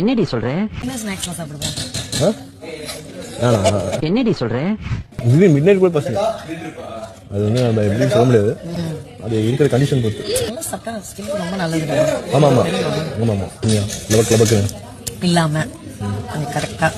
என்னடி சொல்ற? என்ன ஸ்நாக்ஸ்லாம் சாப்பிடுவேன்? என்னடி சொல்ற? இது மிட் நைட் கூட பசங்க அது வந்து நம்ம எப்படின்னு சொல்ல முடியாது. அது இருக்கிற கண்டிஷன் பொறுத்து. என்ன சாப்பிட்டா ஸ்கின் ரொம்ப நல்லது. ஆமா ஆமா ஆமா ஆமா கிளபக்கு இல்லாம கரெக்டா.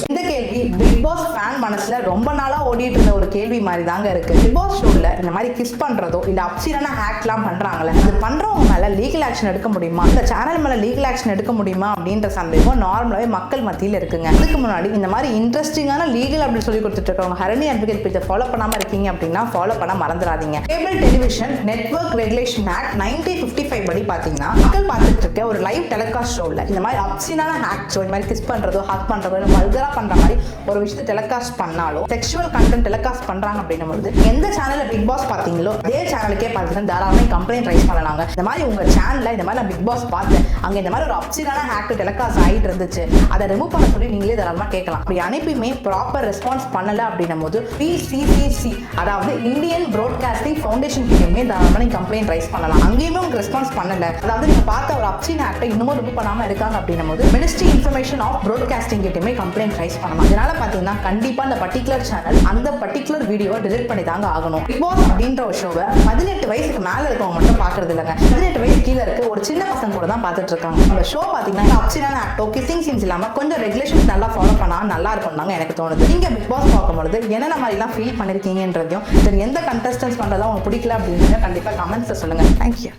இந்த கேள்வி பிக் பாஸ் ஃபேன் மனசுல ரொம்ப நாளா ஓடிட்டு இருந்த ஒரு கேள்வி மாதிரி தாங்க இருக்கு. பிக் பாஸ் ஷோல இந்த மாதிரி கிஸ் பண்றதோ இல்ல அப்சீரான ஹேக்லாம் பண்றாங்களே, அது பண்றவங்க மேல லீகல் ஆக்ஷன் எடுக்க முடியுமா, இந்த சேனல் மேல லீகல் ஆக்ஷன் எடுக்க முடியுமா அப்படின்ற சந்தேகம் நார்மலாவே மக்கள் மத்தியில இருக்குங்க. அதுக்கு முன்னாடி இந்த மாதிரி இன்ட்ரெஸ்டிங்கான லீகல் அப்படின்னு சொல்லி கொடுத்துட்டு இருக்கவங்க ஹரணி அட்வொகேட் பேஜை ஃபாலோ பண்ணாம இருக்கீங்க அப்படின்னா ஃபாலோ பண்ண மறந்துடாதீங்க. Cable television network regulation act 1955 படி பாத்தீங்கன்னா மக்கள் பார்த்துட்டு இருக்க ஒரு லைவ் டெலிகாஸ்ட் ஷோல இந்த மாதிரி அப்சீரான ஹேக் ஷோ, இந்த மாதிரி கிஸ் பண்றதோ ஹக் பண்றதோ வல்கரா பண்ற மாதிரி ஒரு விஷயத்தை டெலிகாஸ்ட் பண்ணாலும் செக்ஷுவல் கண்டென்ட் டெலிகாஸ்ட் பண்றாங்க அப்படின்னும் போது எந்த சேனல்ல பிக் பாஸ் பாத்தீங்களோ அதே சேனலுக்கே பார்த்தீங்கன்னா தாராளமா கம்ப்ளைண்ட் ரைஸ் பண்ணலாங்க. இந்த மாதிரி உங்க சேனல்ல இந்த மாதிரி நான் பிக் பாஸ் பார்த்தேன், அங்க இந்த மாதிரி ஒரு அப்சீரான ஹேக் டெலிகாஸ்ட் ஆயிட்டு இருந்துச்சு, அதை ரிமூவ் பண்ண சொல்லி நீங்களே தாராளமா கேட்கலாம். அப்படி அனுப்பியுமே ப்ராப்பர் ரெஸ்பான்ஸ் பண்ணல அப்படின்னும் போது PCCC அதாவது இந்தியன் ப்ராட்காஸ்டிங் ஃபவுண்டேஷன் கிட்டயுமே தாராளமா நீங்க கம்ப்ளைண்ட் ரைஸ் பண்ணலாம். அங்கேயுமே உங்களுக்கு ரெஸ்பான்ஸ் பண்ணல, அதாவது நீங்க பார்த்த ஒரு அப்சீன் ஹேக்கை இன்னமும் ரிமூவ் பண்ணாம இருக்காங்க அப்படின்னும் போது மினிஸ்ட்ரி இன்ஃபர்மேஷன் ஆஃப் ப்ராட்காஸ்டிங் கிட்டயுமே கம்ப்ளைண்ட் ரைஸ் பண்ணலாம். இதனால பாத்தீங்கன்னா கண்டிப்பா அந்த பர்டிகுலர் சேனல் அந்த பர்டிகுலர் வீடியோவை டிலீட் பண்ணி தாங்க ஆகணும். பிக் பாஸ் அப்படின்ற ஒரு ஷோவை 18 வயசுக்கு மேல இருக்கவங்க மட்டும் பாக்குறது இல்லைங்க. 18 வயசு கீழே இருக்க ஒரு சின்ன பசங்க கூட தான் பார்த்துட்டு இருக்காங்க. அந்த ஷோ பாத்தீங்கன்னா அப்சீரான ஆக்டோ கிசிங் சீன்ஸ் இல்லாம கொஞ்சம் ரெகுலேஷன்ஸ் நல்லா ஃபாலோ பண்ணா நல்லா இருக்கும் தாங்க எனக்கு தோணுது. நீங்க பிக் பாஸ் பார்க்கும்போது என்னென்ன மாதிரிலாம் ஃபீல் பண்ணிருக்கீங்கன்றதையும் சரி எந்த கண்டஸ்டன்ஸ் பண்றதா உங்களுக்கு பிடிக்கல அப்படின்னு கண்டிப்பா கமெண்ட்ஸ்ல சொல்லுங்க. தேங்க்யூ.